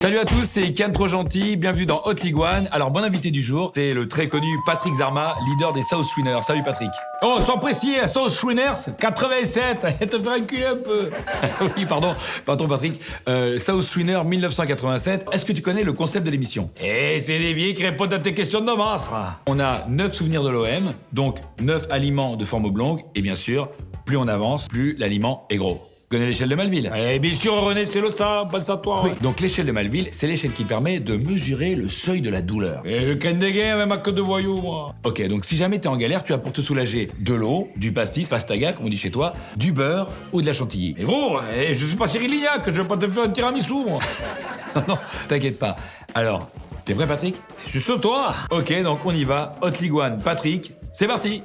Salut à tous, c'est Kian Trop Gentil, bienvenue dans Hot League One. Alors, bon invité du jour, c'est le très connu Patrick Zarma, leader des South Winners. Salut Patrick. Oh, sois précis, South Winners, 87, te faire enculer un peu. Oui, pardon Patrick. South Winner 1987, est-ce que tu connais le concept de l'émission? C'est des vieilles qui répondent à tes questions de monstre. On a 9 souvenirs de l'OM, donc 9 aliments de forme oblongue, et bien sûr, plus on avance, plus l'aliment est gros. Tu connais l'échelle de Malville? Bien sûr, René, c'est le ça, passe à toi. Oui, donc l'échelle de Malville, c'est l'échelle qui permet de mesurer le seuil de la douleur. Et je crains des gains même à queue de voyous, moi. Ok, donc si jamais t'es en galère, tu as pour te soulager de l'eau, du pastis, pastaga, comme on dit chez toi, du beurre ou de la chantilly. Et gros, je suis pas Cyril Lignac, je vais pas te faire un tiramisu, moi. Non, t'inquiète pas. Alors, t'es prêt Patrick? Je suis sur toi. Ok, donc on y va. Hot League One, Patrick, c'est parti.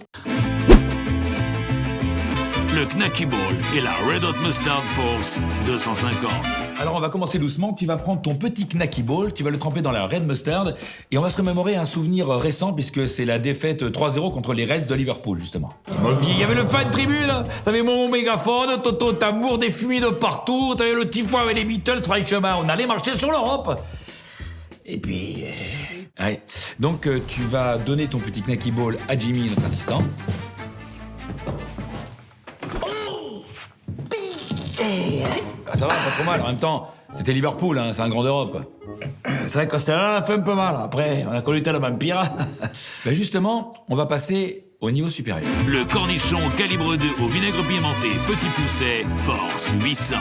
Le Knacky Ball et la Red Hot Mustard Force 250. Alors on va commencer doucement, tu vas prendre ton petit Knacky Ball, tu vas le tremper dans la Red Mustard et on va se remémorer un souvenir récent puisque c'est la défaite 3-0 contre les Reds de Liverpool justement. Mon vieux, il y avait le fan tribune, t'avais mon mégaphone, Toto tambour, des fumées de partout, t'avais le tifo avec les Beatles sur les chemins, on allait marcher sur l'Europe. Et puis... Ouais. Donc tu vas donner ton petit Knacky Ball à Jimmy, notre assistant. Ah, ça va, pas trop mal. En même temps, c'était Liverpool, hein, c'est un grand d'Europe. C'est vrai que c'était là, on a fait un peu mal. Après, on a connu tellement pire. Ben justement, on va passer au niveau supérieur. Le cornichon calibre 2 au vinaigre pimenté Petit Pousset Force 800.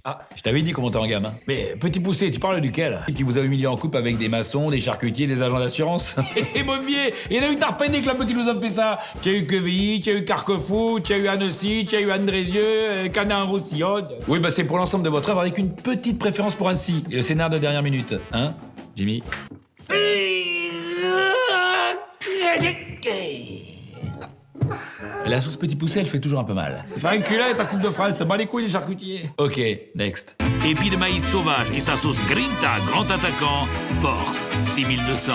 Ah, je t'avais dit qu'on montait en gamme. Hein. Mais petit poussé, tu parles duquel? Qui vous a humilié en coupe avec des maçons, des charcutiers, des agents d'assurance. Et mon vieux, il y en a eu d'Arpendic là qui nous a fait ça. Tu as eu Quevilly, tu as eu Carquefou, tu as eu Annecy, tu as eu Andrézieux, Canin-Roussillon. Oui, bah c'est pour l'ensemble de votre œuvre avec une petite préférence pour Annecy. Et le scénar de dernière minute. Hein, Jimmy? La sauce Petit Poussé, elle fait toujours un peu mal. C'est fait enculer ta Coupe de France, bat les couilles les charcutiers. Ok, next. Épi de maïs sauvage et sa sauce Grinta Grand Attaquant Force 6200.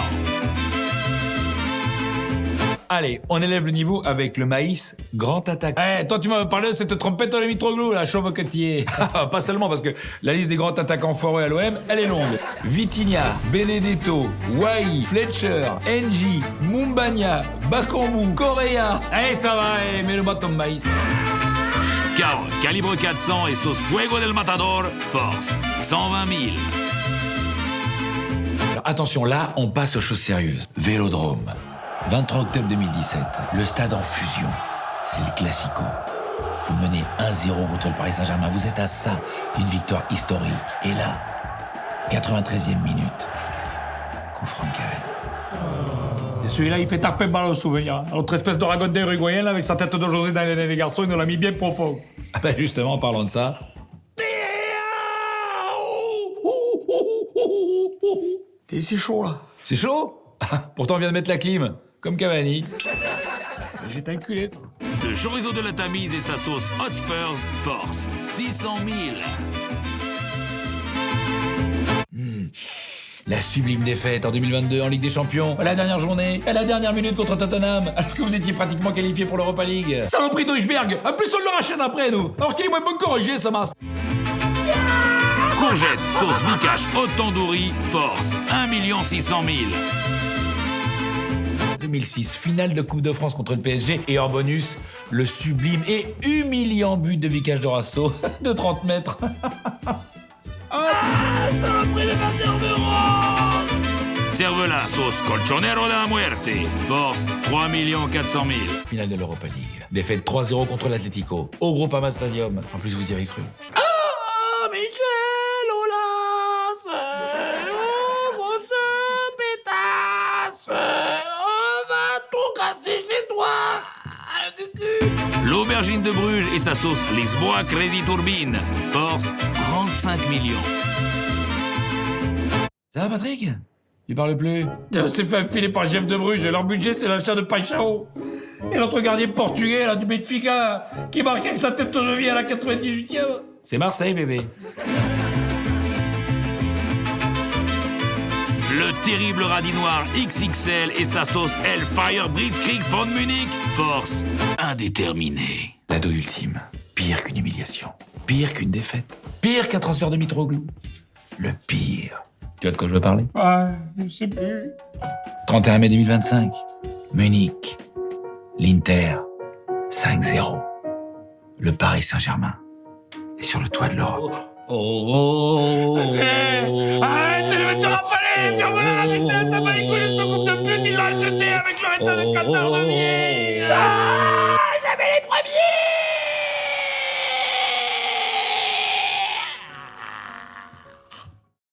Allez, on élève le niveau avec le maïs grand attaque. Toi tu m'as parlé de cette trompette de Mitroglou, la chauve que tu es. Pas seulement parce que la liste des grands attaquants forés à l'OM, elle est longue. Vitinha, Benedetto, Wai, Fletcher, Engie, Mumbagna, Bakambu, Correa. Ça va, mets le bâton de maïs. Caron, calibre 400 et sauce Fuego del Matador Force 120 000. Alors, attention, là, on passe aux choses sérieuses. Vélodrome. 23 octobre 2017, le stade en fusion. C'est le Classico. Vous menez 1-0 contre le Paris Saint-Germain. Vous êtes à ça d'une victoire historique. Et là, 93e minute, coup franc de Karen. Et celui-là, il fait taper mal au souvenir. L'autre espèce de ragondin uruguayen, là, avec sa tête de José dans les garçons, il nous l'a mis bien profond. Ah ben justement, en parlant de ça... C'est chaud, là. C'est chaud? Pourtant, on vient de mettre la clim, comme Cavani. J'étais enculé, toi. Le chorizo de la Tamise et sa sauce Hot Spurs Force 600 000. La sublime défaite en 2022 en Ligue des Champions, à la dernière journée, à la dernière minute contre Tottenham, alors que vous étiez pratiquement qualifié pour l'Europa League. Saloperie d'Oichberg. En plus, on le rachète après, nous. Alors qu'il est moins bon corrigé, ce masque. Courgette, sauce Vikash, haute tandoori, Force 1 600 000. 2006, finale de Coupe de France contre le PSG et en bonus, le sublime et humiliant but de Vikash Dorasso de 30 mètres. Cervela, sauce Colchonero de la Muerte, Force 3 400 000. Finale de l'Europa League. Défaite 3-0 contre l'Atlético au Groupama Stadium. En plus, vous y avez cru. L'aubergine de Bruges et sa sauce Lisboa Crazy Turbine, Force 35 millions. Ça va, Patrick? Tu parles plus? On s'est fait enfiler par Jeff de Bruges. Leur budget, c'est l'achat de Paixão. Et notre gardien portugais, là, du Benfica, qui marque avec sa tête de vie à la 98e. C'est Marseille, bébé. Le terrible radis noir XXL et sa sauce Hellfire Blitzkrieg von Munich, Force indéterminée. L'ado ultime. Pire qu'une humiliation. Pire qu'une défaite. Pire qu'un transfert de Mitroglou. Le pire. Tu vois de quoi je veux parler? Je sais plus. 31 mai 2025. Munich. L'Inter. 5-0. Le Paris Saint-Germain est sur le toit de l'Europe. Arrête, je vais te rappeler, ferme-la, putain, ça m'a les couilles, ce groupe de pute, il l'a acheté avec le rétin de Qatar de vie. J'avais les premiers.